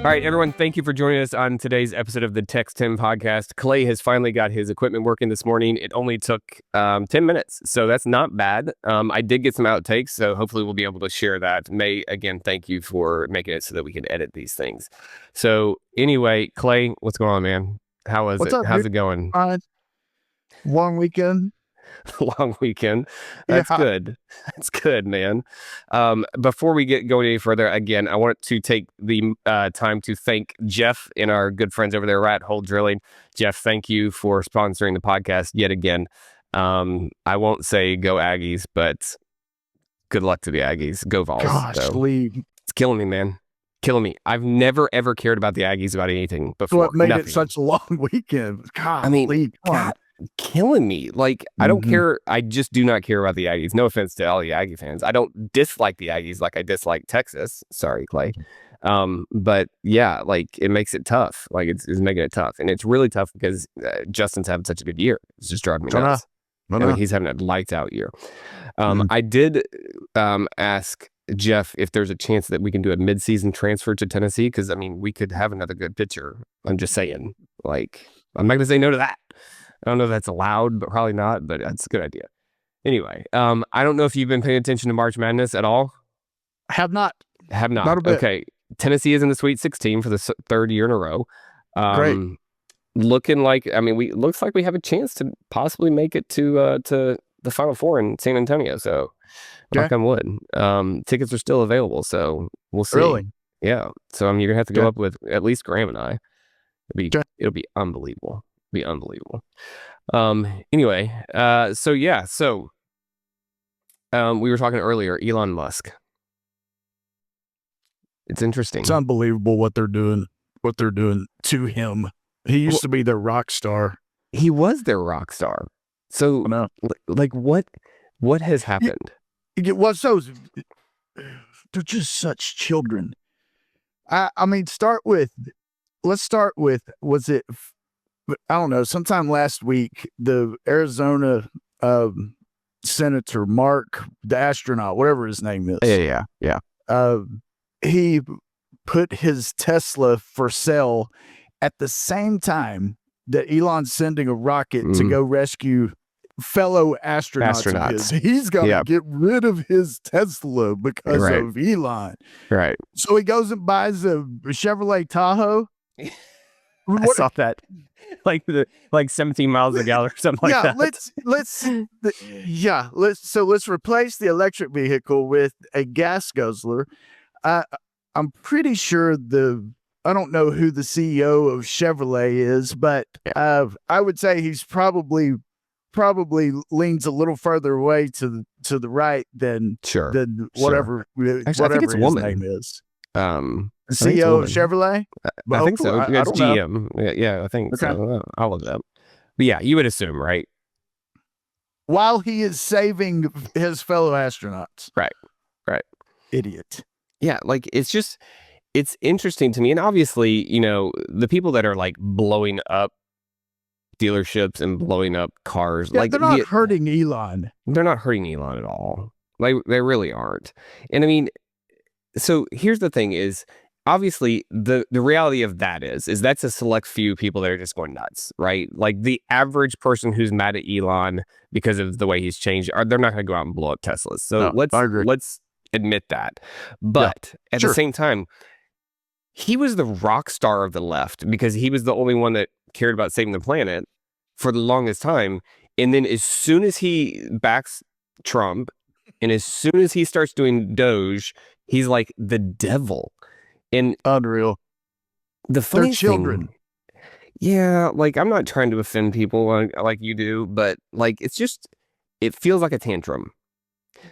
All right, everyone, thank you for joining us on today's episode of the TexTenn podcast. Clay has finally got his equipment working this morning. It only took 10 minutes, so that's not bad. I did get some outtakes, so hopefully we'll be able to share that. May, again, thank you for making it so that we can edit these things. So anyway, Clay, what's going on, man? How is What's it? up, How's dude? it going? Long weekend. Long weekend. That's Yeah. good. That's good, man. Before we get going any further, again, I want to take the time to thank Jeff and our good friends over there at Hole Drilling. Jeff, thank you for sponsoring the podcast yet again. I won't say go Aggies, but good luck to the Aggies. Go Vols. Gosh, Lee. It's killing me, man. Killing me. I've never ever cared about the Aggies about anything before. What made Nothing. it such a long weekend? God, I mean, Lee, God, killing me. Like, I don't care. I just do not care about the Aggies. No offense to all the Aggie fans. I don't dislike the Aggies like I dislike Texas. Sorry, Clay. But yeah, like it makes it tough. Like it's making it tough. And it's really tough because Justin's having such a good year. It's just driving me nuts. I mean, he's having a lights out year. I did ask Jeff if there's a chance that we can do a midseason transfer to Tennessee, because I mean we could have another good pitcher. I'm just saying, like, I'm not gonna say no to that. I don't know if that's allowed, but probably not, but that's a good idea. Anyway, I don't know if you've been paying attention to March Madness at all. Have not. Not a bit. Okay, Tennessee is in the Sweet 16 for the third year in a row. Great. Looking like, I mean, looks like we have a chance to possibly make it to the Final Four in San Antonio. So, knock on wood. Tickets are still available, so we'll see. Really? Yeah. So I mean, you're gonna have to go up with at least Graham and I. It'll be unbelievable. Be unbelievable. Anyway, so yeah, we were talking earlier, Elon Musk. It's interesting. It's unbelievable what they're doing to him. He used to be their rock star. He was their rock star. So like what has happened? What's those? They're just such children. I mean, let's start with, was it, I don't know, sometime last week, the Arizona senator, Mark, the astronaut, whatever his name is. Yeah. He put his Tesla for sale at the same time that Elon's sending a rocket to go rescue fellow astronauts. He's going to get rid of his Tesla because of Elon. Right. So he goes and buys a Chevrolet Tahoe. I saw that. Like 17 miles a gallon or something like that. Let's replace the electric vehicle with a gas guzzler. I'm pretty sure I don't know who the CEO of Chevrolet is, but I would say he's probably leans a little further away to the right than whatever Actually, I think it's a woman. His name is. CEO of Chevrolet? I think so. It's GM. Yeah, I think so. I'll look it up. But yeah, you would assume, right? While he is saving his fellow astronauts. Right. Idiot. Yeah, like it's interesting to me. And obviously, you know, the people that are like blowing up dealerships and blowing up cars, like they're not hurting Elon. They're not hurting Elon at all. Like they really aren't. And I mean, so here's the thing is, obviously the reality of that is that's a select few people that are just going nuts, right? Like the average person who's mad at Elon because of the way he's changed, they're not going to go out and blow up Teslas. So let's admit that. But at the same time, he was the rock star of the left because he was the only one that cared about saving the planet for the longest time. And then as soon as he backs Trump and as soon as he starts doing Doge, he's like the devil. And unreal. The funny They're children. Yeah, like I'm not trying to offend people like you do, but like it feels like a tantrum.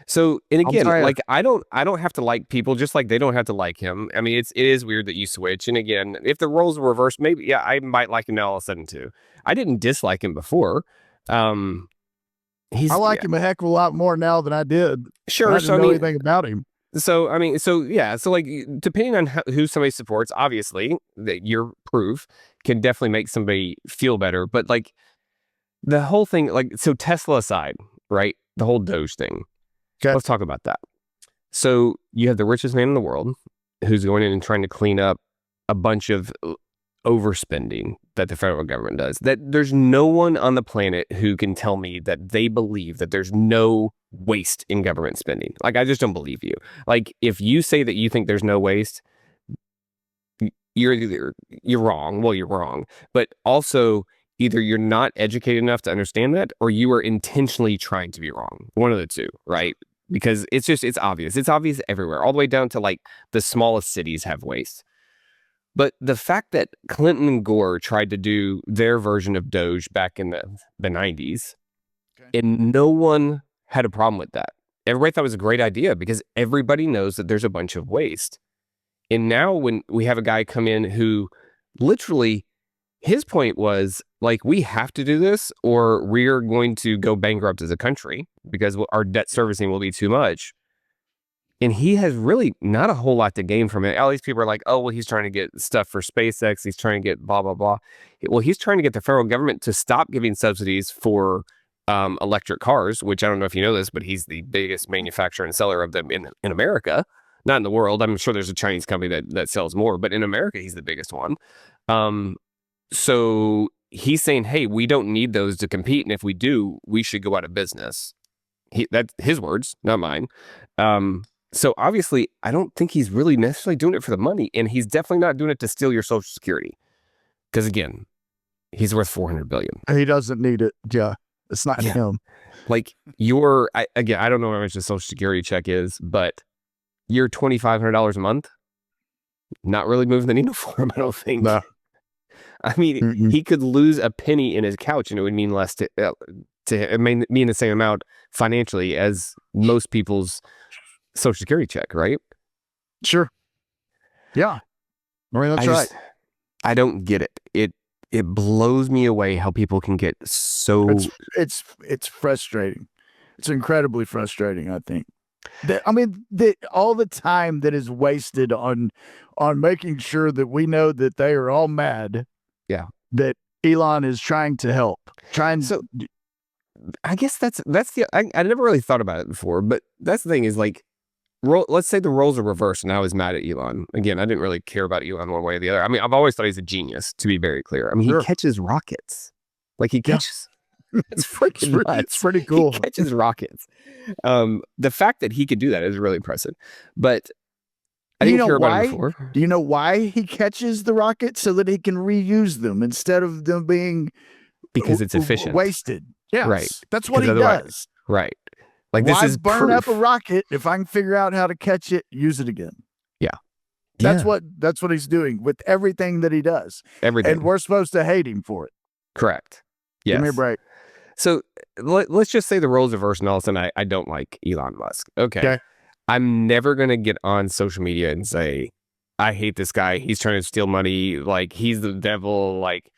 So, and again, like I don't have to like people just like they don't have to like him. I mean, it is weird that you switch. And again, if the roles were reversed, maybe I might like him now all of a sudden too. I didn't dislike him before. I like him a heck of a lot more now than I did. Sure. I didn't know anything about him. So, I mean, so like depending on who somebody supports, obviously that your proof can definitely make somebody feel better. But like the whole thing, like, so Tesla aside, right? The whole Doge thing. Okay. Let's talk about that. So you have the richest man in the world who's going in and trying to clean up a bunch of overspending that the federal government does. That there's no one on the planet who can tell me that they believe that there's no waste in government spending. Like, I just don't believe you. Like, if you say that you think there's no waste, you're wrong. Well, you're wrong. But also, either you're not educated enough to understand that, or you are intentionally trying to be wrong. One of the two, right? Because it's obvious. It's obvious everywhere, all the way down to like the smallest cities have waste. But the fact that Clinton and Gore tried to do their version of Doge back in the 90s, okay, and no one had a problem with that. Everybody thought it was a great idea because everybody knows that there's a bunch of waste. And now when we have a guy come in who literally, his point was like, we have to do this or we're going to go bankrupt as a country because our debt servicing will be too much. And he has really not a whole lot to gain from it. All these people are like, oh, well, he's trying to get stuff for SpaceX. He's trying to get blah, blah, blah. Well, he's trying to get the federal government to stop giving subsidies for electric cars, which I don't know if you know this, but he's the biggest manufacturer and seller of them in America. Not in the world. I'm sure there's a Chinese company that sells more, but in America, he's the biggest one. So he's saying, hey, we don't need those to compete. And if we do, we should go out of business. That's his words, not mine. So obviously, I don't think he's really necessarily doing it for the money, and he's definitely not doing it to steal your Social Security. Because again, he's worth $400 billion. He doesn't need it. Yeah, it's not him. Like I don't know how much the Social Security check is, but your $2,500 a month, not really moving the needle for him. I don't think. No. I mean, he could lose a penny in his couch, and it would mean less to mean the same amount financially as most people's Social Security check, right? Sure. Yeah. I mean, that's right. I don't get it. It blows me away how people can get so. It's frustrating. It's incredibly frustrating, I think. All the time that is wasted on making sure that we know that they are all mad. Yeah. That Elon is trying to help. So I guess that's I never really thought about it before, but that's the thing is like, let's say the roles are reversed and I was mad at Elon. Again, I didn't really care about Elon one way or the other. I mean, I've always thought he's a genius, to be very clear. I mean, he catches rockets. Like he catches. It's freaking nuts. It's pretty cool. He catches rockets. The fact that he could do that is really impressive. But I didn't hear about it before. Do you know why he catches the rockets? So that he can reuse them instead of them being because it's efficient. Wasted. Yeah. Right. That's what he does. Right. Like why this is burn proof. up a rocket if I can figure out how to catch it, use it again. Yeah. That's what he's doing with everything that he does. Everything. And we're supposed to hate him for it. Correct. Yes. Give me a break. So let's just say the roles reverse and all of a sudden I don't like Elon Musk. Okay. I'm never going to get on social media and say, I hate this guy. He's trying to steal money. Like he's the devil. Like,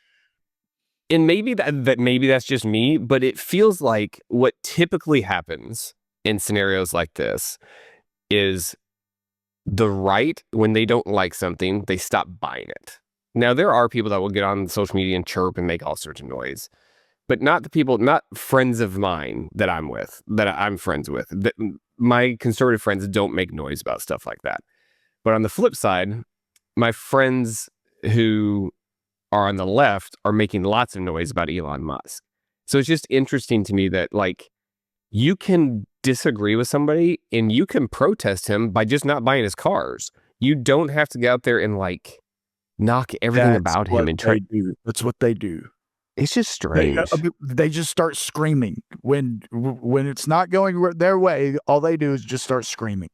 and maybe maybe that's just me, but it feels like what typically happens in scenarios like this is the right, when they don't like something, they stop buying it. Now, there are people that will get on social media and chirp and make all sorts of noise, but not friends of mine that I'm with, that I'm friends with. My conservative friends don't make noise about stuff like that. But on the flip side, my friends who are on the left are making lots of noise about Elon Musk. So it's just interesting to me that like you can disagree with somebody and you can protest him by just not buying his cars. You don't have to get out there and like knock everything about him and try. That's what they do. It's just strange. They just start screaming when it's not going their way. All they do is just start screaming.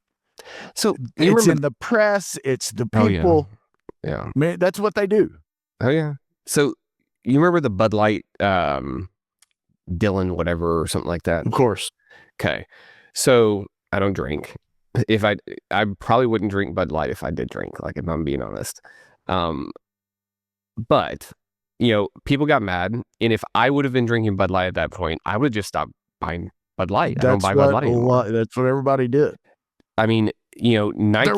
So it's in the press. It's the people. Oh, yeah. Man, that's what they do. Oh yeah. So you remember the Bud Light, Dylan, whatever, or something like that? Of course. Okay. So I don't drink. If I probably wouldn't drink Bud Light if I did drink, like if I'm being honest. But you know, people got mad, and if I would have been drinking Bud Light at that point, I would just stop buying Bud Light. I don't buy Bud Light anymore. That's what everybody did. I mean, you know, Nike.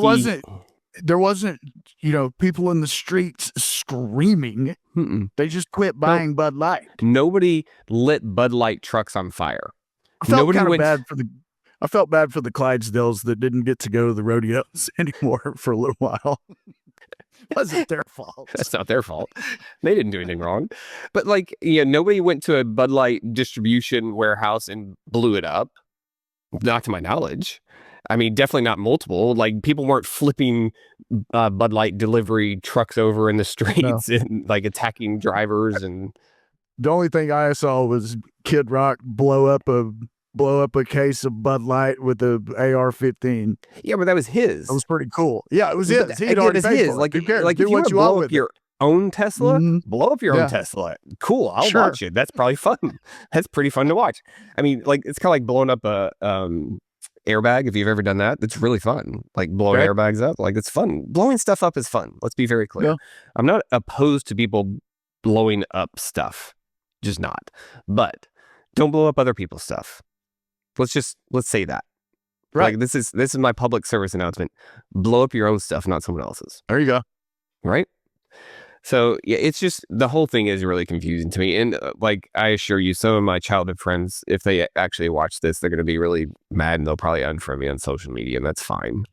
There wasn't, you know, people in the streets screaming. They just quit buying Bud Light. Nobody lit Bud Light trucks on fire. I felt bad for the Clydesdales that didn't get to go to the rodeos anymore for a little while. Wasn't their fault. That's not their fault. They didn't do anything wrong. But like, nobody went to a Bud Light distribution warehouse and blew it up. Not to my knowledge. I mean, definitely not multiple. Like, people weren't flipping Bud Light delivery trucks over in the streets and like attacking drivers. And the only thing I saw was Kid Rock blow up a case of Bud Light with a AR-15. Yeah, but that was his. It was pretty cool. Yeah, it was his. He'd already paid for it. Like, Who cares? like Do if you what you blow want up with your own Tesla, blow up your Yeah. own Tesla. Cool, I'll Sure. watch it. That's probably fun. That's pretty fun to watch. I mean, like, it's kind of like blowing up a airbag. If you've ever done that, it's really fun. Like blowing Okay. airbags up, like, it's fun. Blowing stuff up is fun. Let's be very clear. Yeah. I'm not opposed to people blowing up stuff, just not. But don't blow up other people's stuff. Let's say that. Right. Like, this is my public service announcement. Blow up your own stuff, not someone else's. There you go. Right? So yeah, it's just, the whole thing is really confusing to me. And like, I assure you, some of my childhood friends, if they actually watch this, they're going to be really mad and they'll probably unfriend me on social media, and that's fine.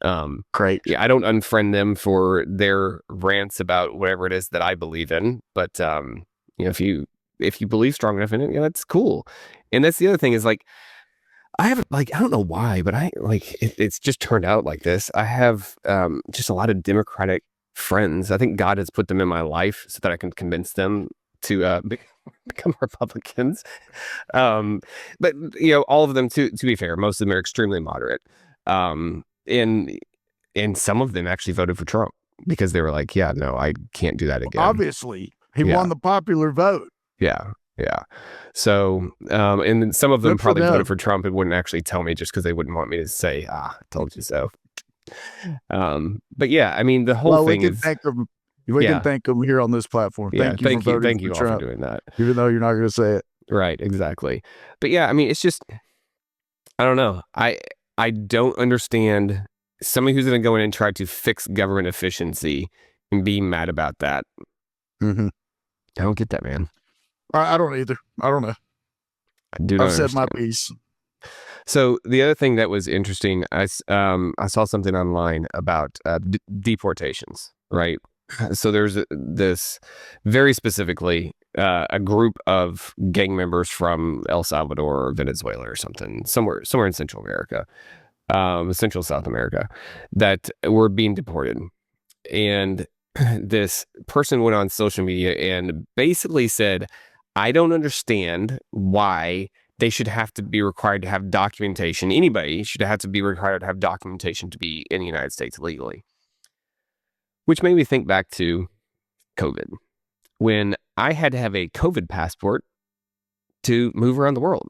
Great. Yeah, I don't unfriend them for their rants about whatever it is that I believe in. But if you believe strong enough in it, that's cool. And that's the other thing is, like, I have, like, I don't know why, but it's just turned out like this. I have just a lot of Democratic friends. I think God has put them in my life so that I can convince them to become Republicans. But all of them, to be fair, most of them are extremely moderate. And some of them actually voted for Trump because they were like, yeah, no, I can't do that again. Obviously, he won the popular vote. Yeah. So, and then some of them probably voted for Trump and wouldn't actually tell me just because they wouldn't want me to say, I told you so. But yeah, I mean, the whole thing is, we can thank them here on this platform. Yeah, thank you all Trump, for doing that. even though you're not going to say it. Right, exactly. But yeah, I mean, it's just, I don't know. I don't understand somebody who's going to go in and try to fix government efficiency and be mad about that. Mm-hmm. I don't get that, man. I don't either. I don't know. I've said my piece. So the other thing that was interesting, I saw something online about deportations, right? So there's this, very specifically, a group of gang members from El Salvador or Venezuela or something, somewhere in Central America, Central South America, that were being deported. And this person went on social media and basically said, I don't understand why they should have to be required to have documentation. Anybody should have to be required to have documentation to be in the United States legally. Which made me think back to COVID, when I had to have a COVID passport to move around the world.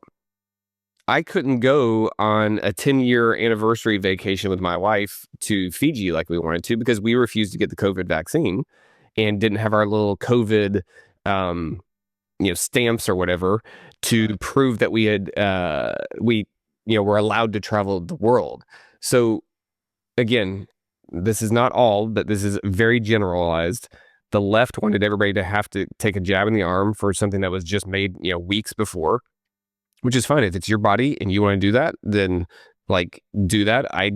I couldn't go on a 10-year anniversary vacation with my wife to Fiji like we wanted to because we refused to get the COVID vaccine and didn't have our little COVID stamps or whatever to prove that we had were allowed to travel the world. So again, this is not all, but this is very generalized. The left wanted everybody to have to take a jab in the arm for something that was just made weeks before, which is fine. If it's your body and you want to do that, then do that. I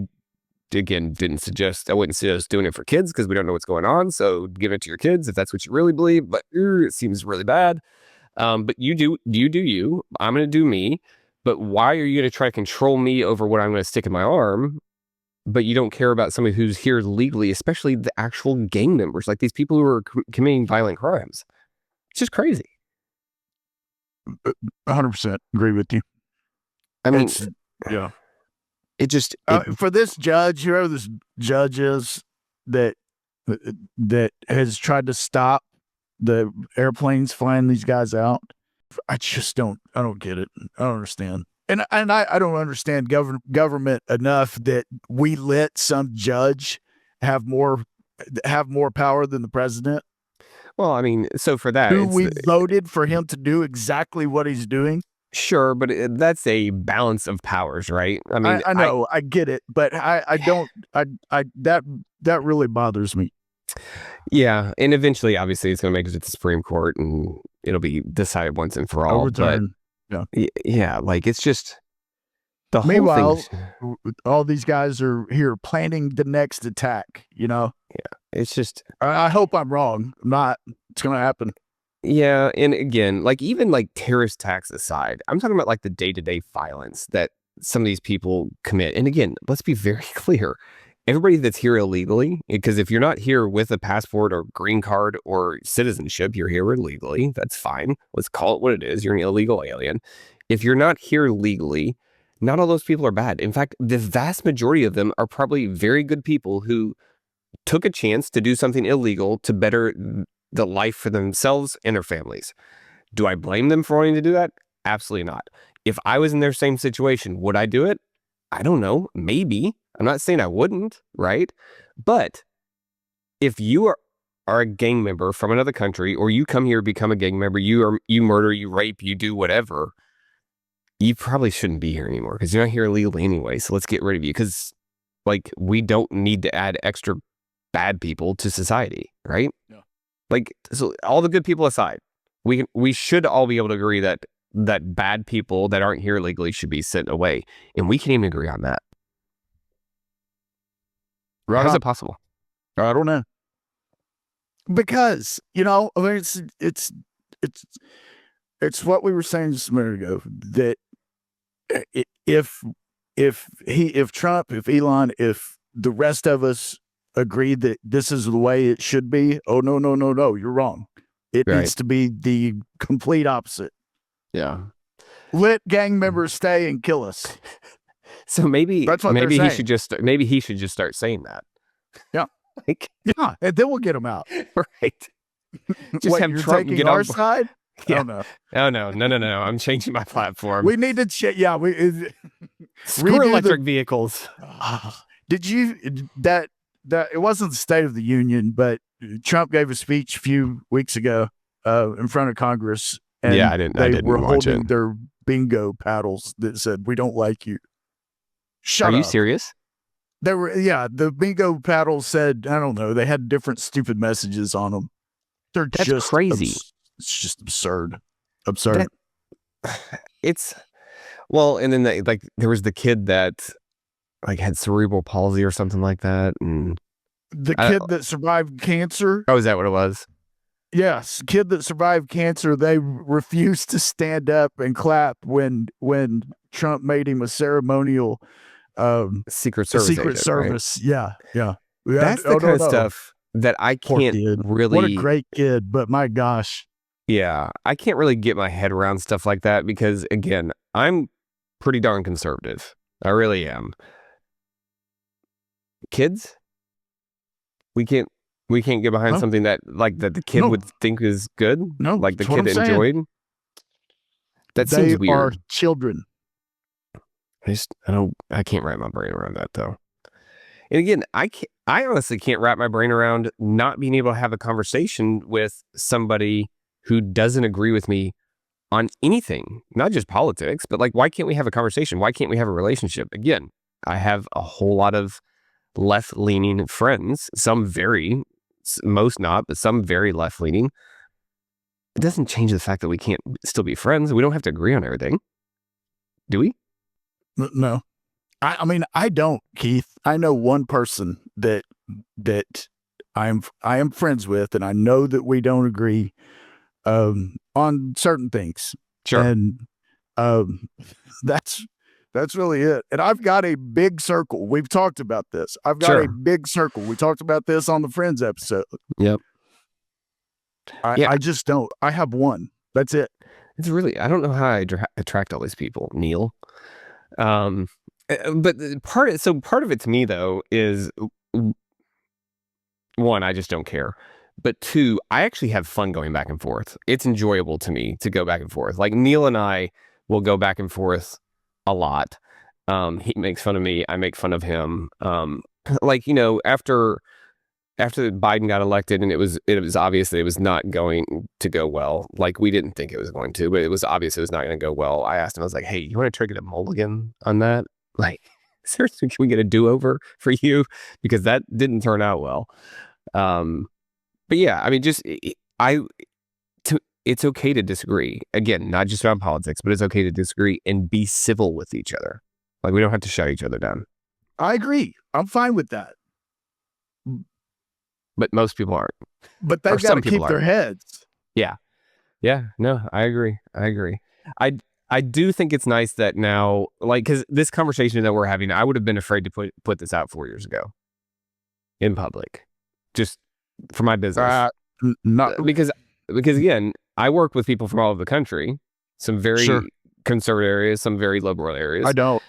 wouldn't suggest doing it for kids because we don't know what's going on. So give it to your kids if that's what you really believe. But it seems really bad. But you do you. I'm going to do me. But why are you going to try to control me over what I'm going to stick in my arm? But you don't care about somebody who's here legally, especially the actual gang members, like these people who are committing violent crimes. It's just crazy. 100% agree with you. I mean, yeah. It just for this judge, whoever this judge is that has tried to stop the airplanes flying these guys out. I don't get it. I don't understand. And I don't understand government enough that we let some judge have more power than the president. Well, I mean, so for that, we voted for him to do exactly what he's doing. Sure, but that's a balance of powers, right? I mean, I know, I get it, but I don't. That really bothers me. Yeah, and eventually, obviously, it's going to make it to the Supreme Court, and it'll be decided once and for all. Overturned. Yeah, like it's just the whole Meanwhile, thing. all these guys are here planning the next attack. Yeah, It's just, I hope I'm wrong. I'm not. It's going to happen. yeah. And again, like even like terrorist attacks aside, I'm talking about like the day-to-day violence that some of these people commit. And again, let's be very clear. Everybody that's here illegally, because if you're not here with a passport or green card or citizenship, you're here illegally. That's fine. Let's call it what it is. You're an illegal alien. If you're not here legally, not all those people are bad. In fact, the vast majority of them are probably very good people who took a chance to do something illegal to better the life for themselves and their families. Do I blame them for wanting to do that? Absolutely not. If I was in their same situation, would I do it? I don't know. Maybe. I'm not saying I wouldn't, right? But if you are a gang member from another country, or you come here, become a gang member, you murder, you rape, you do whatever, you probably shouldn't be here anymore because you're not here illegally anyway. So let's get rid of you because, like, we don't need to add extra bad people to society, right? Yeah. Like, so all the good people aside, we should all be able to agree that bad people that aren't here legally should be sent away, and we can't even agree on that. Right How's on. it possible? I don't know. Because, I mean, it's what we were saying just a minute ago, that if Trump, if Elon, if the rest of us agree that this is the way it should be, oh, no, you're wrong. It Right. needs to be the complete opposite. Yeah. Let gang members stay and kill us. So maybe That's what maybe they're he saying. should just start saying that. Yeah. Like, Yeah, and then we'll get them out. right. Just What, have you're Trump taking get our on. side? Yeah. Oh, no. Oh no. I'm changing my platform. We need to yeah, Screw redo electric vehicles. Did you that it wasn't the State of the Union, but Trump gave a speech a few weeks ago in front of Congress, and Yeah, I didn't were watch holding it. their bingo paddles that said, "We don't like you." Shut Are you up. serious? They were, the bingo paddles said, I don't know, they had different stupid messages on them. They're That's just crazy. it's just absurd. Absurd. It's well, and then there was the kid that like had cerebral palsy or something like that, and The kid that survived cancer. oh, is that what it was? Yes, kid that survived cancer. They refused to stand up and clap when Trump made him a ceremonial Secret Service agent, Service. right? Yeah. That's the kind of stuff that I Poor can't kid. really. What a great kid, but my gosh. Yeah, I can't really get my head around stuff like that because, again, I'm pretty darn conservative. I really am. Kids, we can't get behind something that the kid would think is good. No, like the that's what kid I'm saying. enjoyed. That They seems weird. are children. I can't wrap my brain around that though. And again, I honestly can't wrap my brain around not being able to have a conversation with somebody who doesn't agree with me on anything, not just politics, but like, why can't we have a conversation? Why can't we have a relationship? Again, I have a whole lot of left-leaning friends, most not, but some very left-leaning. It doesn't change the fact that we can't still be friends. We don't have to agree on everything. Do we? No. I mean, I don't, Keith. I know one person that I am friends with, and I know that we don't agree on certain things. Sure. And that's really it. And I've got a big circle. We've talked about this. I've got a big circle. We talked about this on the Friends episode. Yep. I just don't. I have one. That's it. It's really, I don't know how I attract all these people, Neil. But part of it to me though is one, I just don't care. But two, I actually have fun going back and forth. It's enjoyable to me to go back and forth. Like Neil and I will go back and forth a lot. He makes fun of me. I make fun of him. Like, after Biden got elected and it was obvious that it was not going to go well. Like we didn't think it was going to, but it was obvious it was not going to go well. I asked him, I was like, hey, you want to try to get a mulligan on that? Like, seriously, can we get a do-over for you? Because that didn't turn out well. But yeah, I mean, it's okay to disagree. Again, not just around politics, but it's okay to disagree and be civil with each other. Like we don't have to shut each other down. I agree. I'm fine with that. but most people aren't. But Or they've got some to people keep their aren't. heads. Yeah. Yeah. No, I agree. I do think it's nice that now, like, because this conversation that we're having, I would have been afraid to put this out 4 years ago in public, just for my business. Not Because again, I work with people from all over the country, some sure. very conservative areas, some very liberal areas. I don't.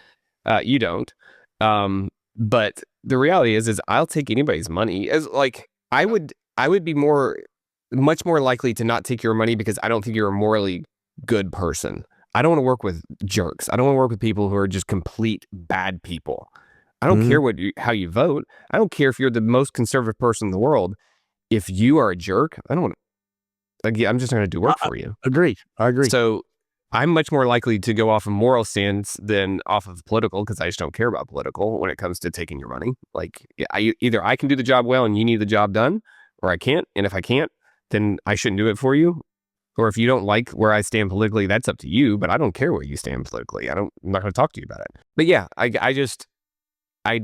You don't. But the reality is I'll take anybody's money. As like I would be much more likely to not take your money because I don't think you're a morally good person. I don't want to work with jerks. I don't want to work with people who are just complete bad people. I don't care how you vote. I don't care if you're the most conservative person in the world. If you are a jerk, I don't want to. Like, I'm just not going to do work for you. Agree. I agree. So I'm much more likely to go off a moral stance than off of political because I just don't care about political when it comes to taking your money. Like, either I can do the job well and you need the job done, or I can't. And if I can't, then I shouldn't do it for you. Or if you don't like where I stand politically, that's up to you. But I don't care where you stand politically. I'm not going to talk to you about it. But yeah, I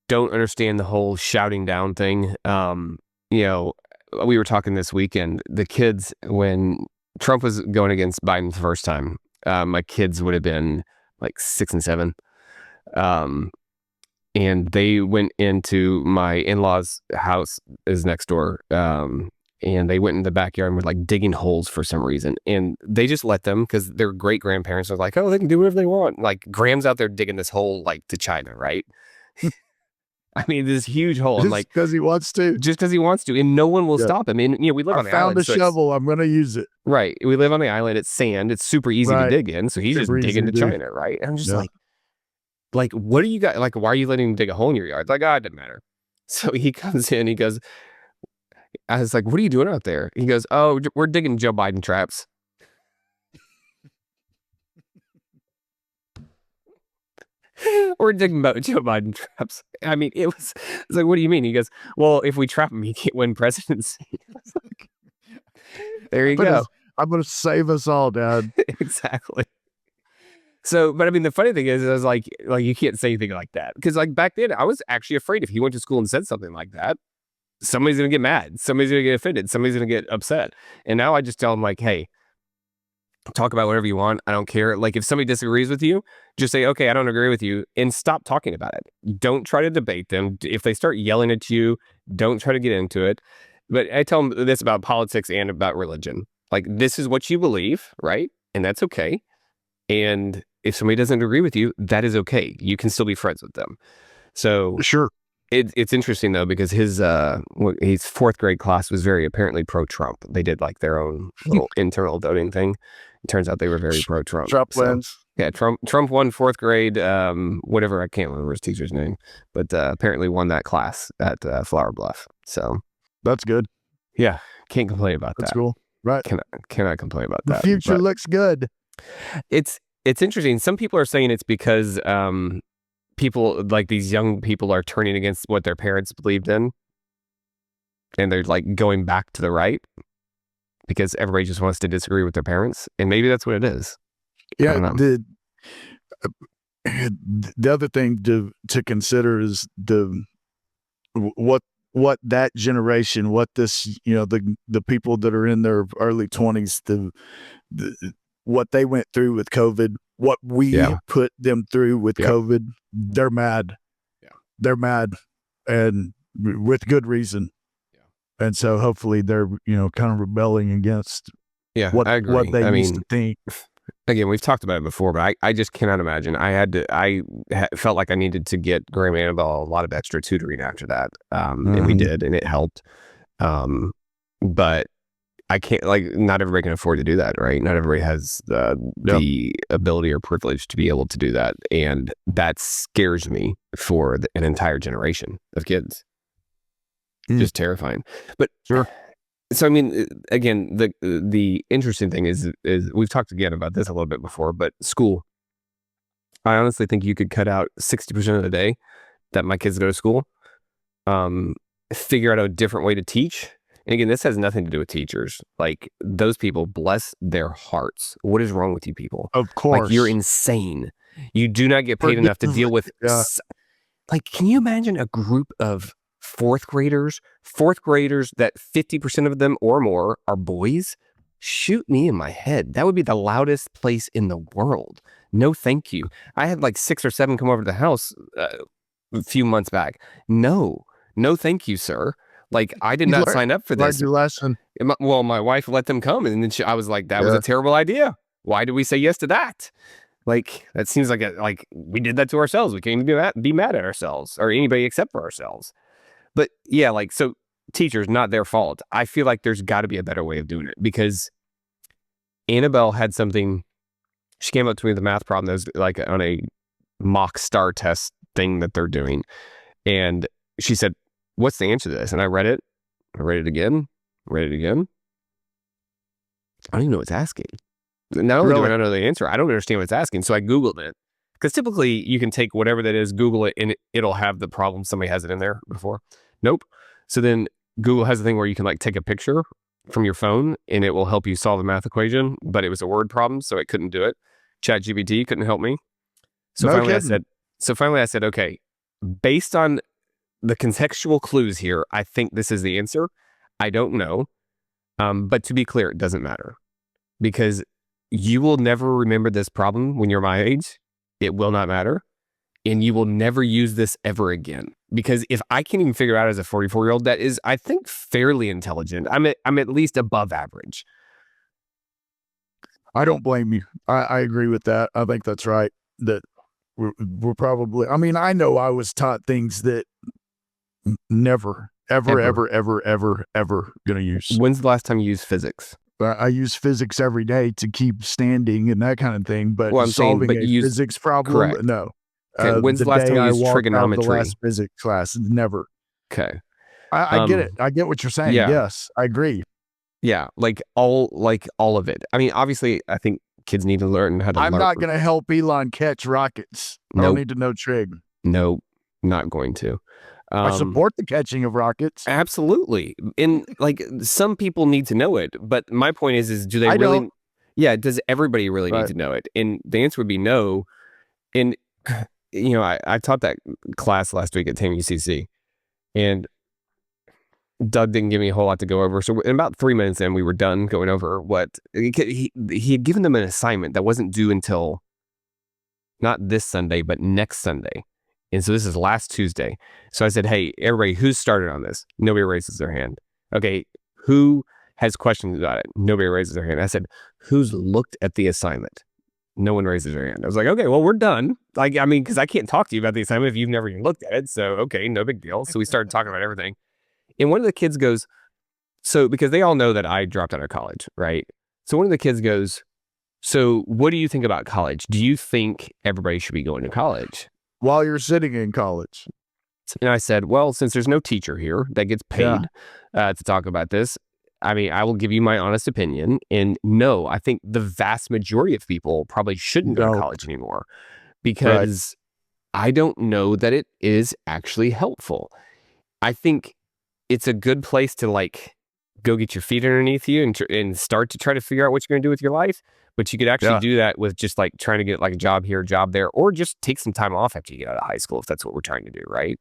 don't understand the whole shouting down thing. We were talking this weekend, the kids, when Trump was going against Biden the first time, my kids would have been like 6 and 7. And they went into my in-laws' house is next door. And they went in the backyard and were like digging holes for some reason. And they just let them because their great grandparents are like, oh, they can do whatever they want. Like Graham's out there digging this hole like to China, right? I mean, this huge hole. I'm like, because he wants to. Just because he wants to, and no one will stop him. And we live on the island. I found a shovel. I'm going to use it. Right. We live on the island. It's sand. It's super easy to dig in. So he's just digging to China, right? And I'm just like, what do you got? Like, why are you letting him dig a hole in your yard? Like, it doesn't matter. So he comes in. He goes, I was like, what are you doing out there? He goes, oh, we're digging Joe Biden traps. We're digging about Joe Biden traps. I mean, it's like, what do you mean? He goes, well, if we trap him, he can't win presidency. Like, there you go. I'm going to save us all, Dad. Exactly. So, but I mean, the funny thing is, I was like you can't say anything like that because, like, back then, I was actually afraid if he went to school and said something like that, somebody's gonna get mad, somebody's gonna get offended, somebody's gonna get upset. And now I just tell them like, hey, talk about whatever you want. I don't care. Like if somebody disagrees with you, just say, okay, I don't agree with you and stop talking about it. Don't try to debate them. If they start yelling at you, don't try to get into it. But I tell them this about politics and about religion. Like this is what you believe, right? And that's okay. And if somebody doesn't agree with you, that is okay. You can still be friends with them. So sure. It's interesting though because his 4th grade class was very apparently pro-Trump. They did like their own little internal voting thing. It turns out they were very pro-Trump. Trump wins. Yeah, Trump won 4th grade. Whatever, I can't remember his teacher's name, but apparently won that class at Flower Bluff. So that's good. Yeah, can't complain about that. That's cool. Right? Cannot complain about that. The future looks good. It's interesting. Some people are saying it's because people like these young people are turning against what their parents believed in and they're like going back to the right because everybody just wants to disagree with their parents. And maybe that's what it is. Yeah. The other thing to consider is what that generation, what this, the people that are in their early 20s, what they went through with COVID, what we put them through with COVID, they're mad. Yeah. They're mad and with good reason. Yeah. And so hopefully they're, kind of rebelling against what they used to think. Again, we've talked about it before, but I just cannot imagine. I felt like I needed to get Graham and Annabelle a lot of extra tutoring after that. And we did, and it helped. But I can't, not everybody can afford to do that, right? Not everybody has the ability or privilege to be able to do that. And that scares me for an entire generation of kids. Just terrifying. But sure. So, I mean, again, the interesting thing is we've talked again about this a little bit before, but school. I honestly think you could cut out 60% of the day that my kids go to school, figure out a different way to teach. And again, this has nothing to do with teachers. Like those people, bless their hearts. What is wrong with you people? Of course. Like you're insane. You do not get paid enough to deal with. Like, can you imagine a group of fourth graders that 50% of them or more are boys. Shoot me in my head. That would be the loudest place in the world. No, thank you. I had like 6 or 7 come over to the house a few months back. No, thank you, sir. Like, I did not sign up for Learned this. your lesson. Well, my wife let them come, and then I was like, that was Yeah. a terrible idea. Why did we say yes to that? Like, that seems like we did that to ourselves. We can't even do that, be mad at ourselves or anybody except for ourselves. But yeah, like, so teachers, not their fault. I feel like there's got to be a better way of doing it, because Annabelle had something. She came up to me with a math problem that was like on a mock star test thing that they're doing. And she said, what's the answer to this? And I read it. I read it again. Read it again. I don't even know what it's asking. Not only do I not know the answer, I don't understand what it's asking. So I Googled it. Because typically you can take whatever that is, Google it, and it'll have the problem. Somebody has it in there before. Nope. So then Google has a thing where you can like take a picture from your phone and it will help you solve a math equation, but it was a word problem, so it couldn't do it. ChatGPT couldn't help me. So finally I said, okay, based on the contextual clues here, I think this is the answer. I don't know. But to be clear, it doesn't matter, because you will never remember this problem when you're my age. It will not matter. And you will never use this ever again. Because if I can even figure out as a 44-year-old, that is, I think, fairly intelligent. I'm at least above average. I don't blame you. I agree with that. I think that's right. That we're probably, I mean, I know I was taught things that never, ever going to use. When's the last time you used physics? I use physics every day to keep standing and that kind of thing, but well, I'm solving saying, a physics problem, correct. no. Okay, when's the last time you used trigonometry? The last physics class, never. Okay. I get it. I get what you're saying. Yeah. Yes, I agree. Yeah, like all of it. I mean, obviously, I think kids need to learn how to I'm not going to help Elon catch rockets. I don't need to know trig. No, not going to. I support the catching of rockets. Absolutely. And like, some people need to know it, but my point is do they really? Don't. Yeah, does everybody really need to know it? And the answer would be no. And you know, I taught that class last week at TAM-UCC, and Doug didn't give me a whole lot to go over. So in about 3 minutes in, we were done going over what he had given them an assignment that wasn't due until not this Sunday, but next Sunday. And so this is last Tuesday. So I said, hey, everybody, who's started on this? Nobody raises their hand. Okay, who has questions about it? Nobody raises their hand. I said, who's looked at the assignment? No one raises their hand. I was like, okay, well, we're done. Like, I mean, because I can't talk to you about the assignment if you've never even looked at it. So, okay, no big deal. So we started talking about everything. And one of the kids goes, so, because they all know that I dropped out of college, right? So one of the kids goes, so what do you think about college? Do you think everybody should be going to college? While you're sitting in college. And I said, well, since there's no teacher here that gets paid to talk about this, I mean, I will give you my honest opinion. And no, I think the vast majority of people probably shouldn't go to college anymore, because I don't know that it is actually helpful. I think it's a good place to like go get your feet underneath you and start to try to figure out what you're going to do with your life. But you could actually do that with just like trying to get like a job here, a job there, or just take some time off after you get out of high school, if that's what we're trying to do, right?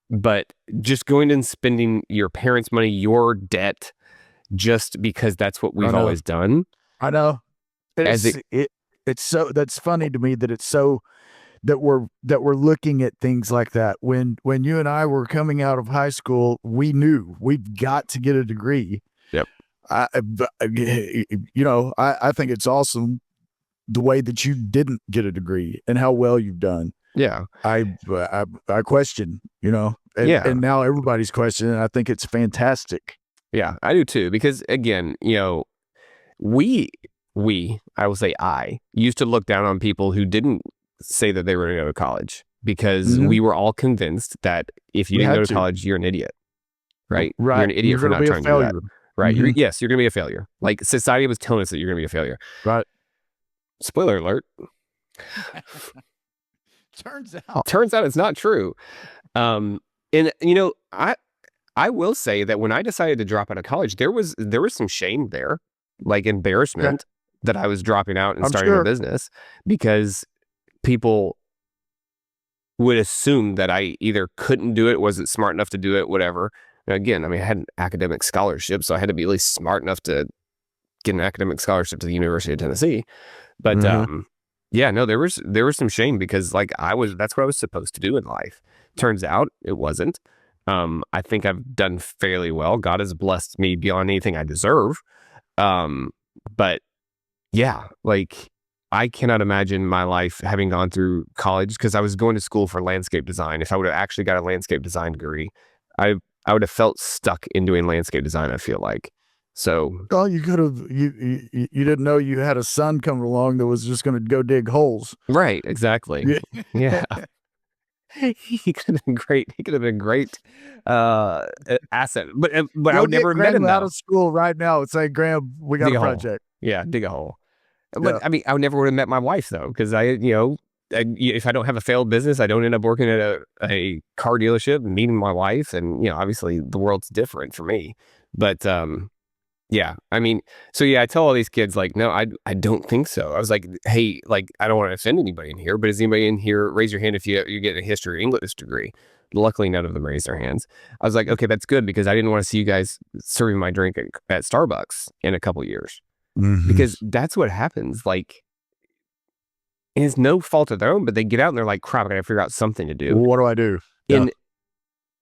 But just going and spending your parents' money, your debt, just because that's what we've always done. I know. It's so, that's funny to me that it's so that we're looking at things like that. When you and I were coming out of high school, we knew we've got to get a degree. Yep. I think it's awesome the way that you didn't get a degree and how well you've done. Yeah. I question, and now everybody's questioning. I think it's fantastic. Yeah, I do too. Because again, I will say I used to look down on people who didn't say that they were going to go to college, because we were all convinced that if you didn't go to college, you're an idiot, right? You're an idiot for not trying to do that. Right. You're going to be a failure. Like, society was telling us that you're going to be a failure. Right. Spoiler alert. Turns out it's not true. And I will say that when I decided to drop out of college, there was some shame there, like embarrassment that I was dropping out and starting a business, because people would assume that I either couldn't do it, wasn't smart enough to do it, whatever. And again, I mean, I had an academic scholarship, so I had to be at least smart enough to get an academic scholarship to the University of Tennessee. But yeah, no, there was some shame because like that's what I was supposed to do in life. Turns out it wasn't. I think I've done fairly well. God has blessed me beyond anything I deserve. But yeah, like I cannot imagine my life having gone through college because I was going to school for landscape design. If I would have actually got a landscape design degree, I would have felt stuck in doing landscape design, I feel like. So, Oh, you could have. You didn't know you had a son coming along that was just going to go dig holes. right, exactly. Yeah. He could have been great. He could have been a great asset. But I Go would never get have met him Graham out though. of school right now and say, Graham, we got Dig a a hole. project. Yeah, dig a hole. But Yeah. I mean, I never would have met my wife though, because if I don't have a failed business, I don't end up working at a car dealership and meeting my wife, and obviously the world's different for me. But yeah, I mean, so yeah, I tell all these kids like, no, I don't think so. I was like, hey, like I don't want to offend anybody in here, but is anybody in here? Raise your hand if you get a history or English degree. Luckily, none of them raised their hands. I was like, okay, that's good because I didn't want to see you guys serving my drink at Starbucks in a couple years because that's what happens. Like, and it's no fault of their own, but they get out and they're like, crap, I gotta figure out something to do. What do I do? And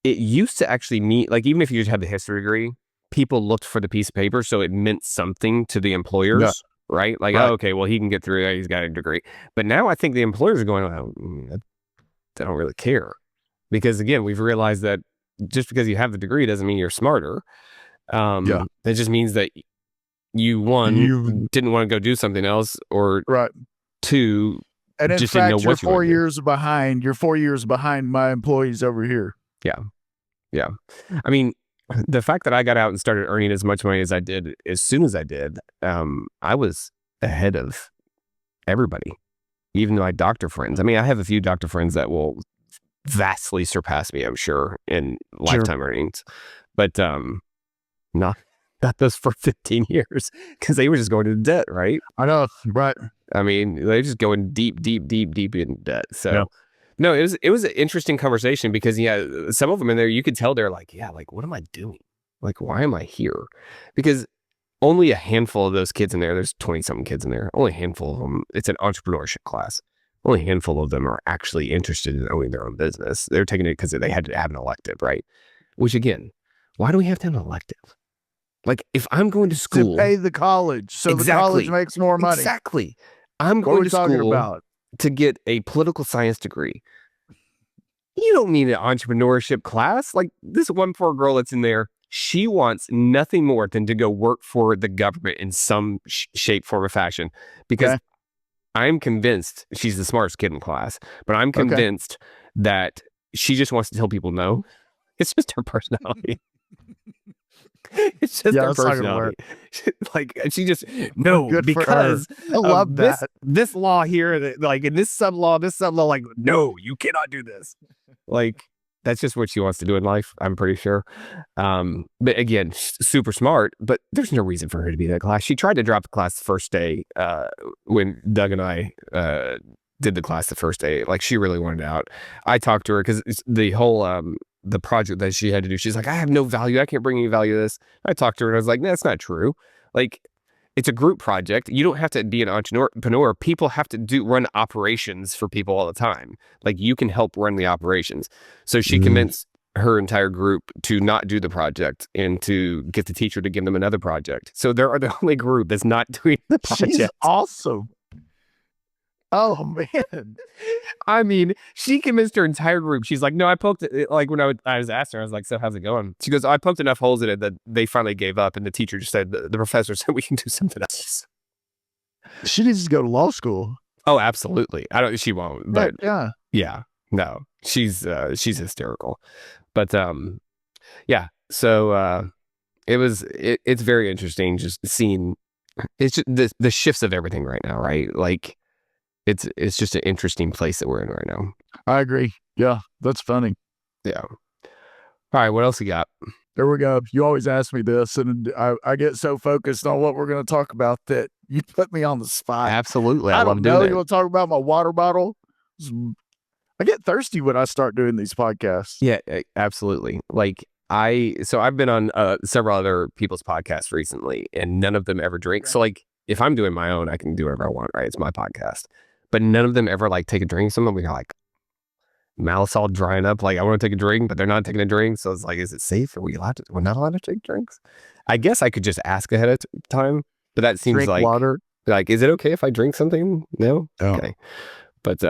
it used to actually mean, like, even if you just had the history degree, people looked for the piece of paper, so it meant something to the employers, right? Like, Right. oh, okay, well, he can get through it, he's got a degree. But now I think the employers are going, oh, they don't really care. Because again, we've realized that just because you have the degree doesn't mean you're smarter. It just means that you, one, didn't want to go do something else, or Right. two, And in just didn't know fact, you're what you wanted 4 to do. years behind. You're 4 years behind my employees over here. Yeah. I mean, the fact that I got out and started earning as much money as I did as soon as I did, I was ahead of everybody, even my doctor friends. I mean, I have a few doctor friends that will vastly surpass me, I'm sure, in lifetime earnings, but not those for 15 years because they were just going into debt, right? I know, right? I mean, they're just going deep in debt. So, no, it was an interesting conversation because some of them in there you could tell they're like, yeah, like what am I doing? Like, why am I here? Because only a handful of those kids in there, there's 20-something kids in there, only a handful of them, it's an entrepreneurship class. Only a handful of them are actually interested in owning their own business. They're taking it because they had to have an elective, right? Which again, why do we have to have an elective? Like, if I'm going to school to pay the college, so the college makes more money. Exactly. I'm going to school to get a political science degree. You don't need an entrepreneurship class. Like this one poor girl that's in there, she wants nothing more than to go work for the government in some shape, form, or fashion. Because I'm convinced she's the smartest kid in class, but I'm convinced that she just wants to tell people no. It's just her personality. It's just her personality. Like she just because I love this law here, like in this sub law, like no, you cannot do this. Like that's just what she wants to do in life. I'm pretty sure. But again, super smart. But there's no reason for her to be in that class. She tried to drop the class the first day when Doug and I did the class the first day. Like she really wanted out. I talked to her because the whole the project that she had to do. She's like, I have no value. I can't bring any value to this. I talked to her and I was like, no, that's not true. Like, it's a group project. You don't have to be an entrepreneur. People have to run operations for people all the time. Like, you can help run the operations. So she convinced her entire group to not do the project and to get the teacher to give them another project. So they're the only group that's not doing the project. She's awesome. Oh man. I mean, she convinced her entire group. She's like, no, I poked it. Like when I was asking her, I was like, so how's it going? She goes, I poked enough holes in it that they finally gave up. And the teacher just said, the professor said we can do something else. She needs to go to law school. Oh, absolutely. She won't, but yeah. No, she's hysterical. But yeah. So it's very interesting just seeing it's just the shifts of everything right now, right? Like it's just an interesting place that we're in right now. I agree. Yeah, that's funny. Yeah. All right, what else you got? There we go. You always ask me this, and I get so focused on what we're going to talk about that you put me on the spot. Absolutely. I love don't know. doing You want to talk about my water bottle? I get thirsty when I start doing these podcasts. Yeah, absolutely. Like I've been on several other people's podcasts recently, and none of them ever drink. So like, if I'm doing my own, I can do whatever I want, right? It's my podcast. But none of them ever like take a drink. Some of them are like, mouth's all drying up. Like, I want to take a drink, but they're not taking a drink. So it's like, is it safe? We're not allowed to take drinks? I guess I could just ask ahead of time, but that seems Drink water. like, is it okay if I drink something? No? Oh. Okay. But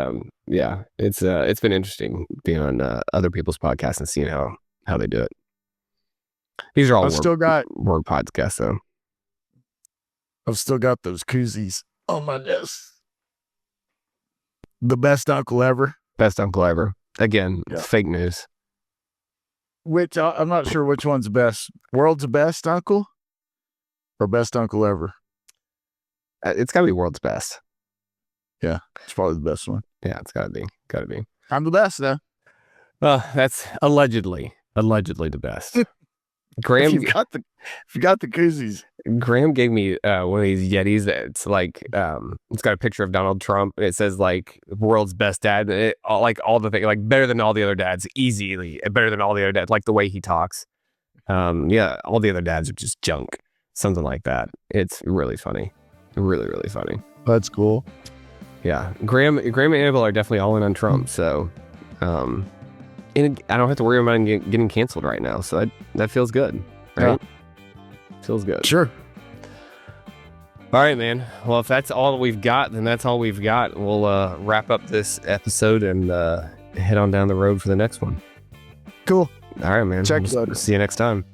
yeah, it's been interesting being on other people's podcasts and seeing how they do it. These are all work podcasts, though. I've still got those koozies on my desk. The best uncle ever. Best uncle ever. Again, fake news. Which I'm not sure which one's best. World's best uncle or best uncle ever? It's got to be world's best. Yeah, it's probably the best one. Yeah, it's got to be. Got to be. I'm the best, though. That's allegedly the best. Graham, if you got the koozies. Graham gave me one of these Yetis that's like, it's got a picture of Donald Trump. And it says like world's best dad. Like all the things, like better than all the other dads, easily better than all the other dads. Like the way he talks. Yeah, all the other dads are just junk. Something like that. It's really funny. Really, really funny. That's cool. Yeah, Graham and Annabelle are definitely all in on Trump. So, and I don't have to worry about him getting canceled right now. So that feels good, right? Yeah. Feels good. Sure. All right, man. Well, if that's all we've got, then that's all we've got. We'll wrap up this episode and head on down the road for the next one. Cool. All right, man. Check you later. See you next time.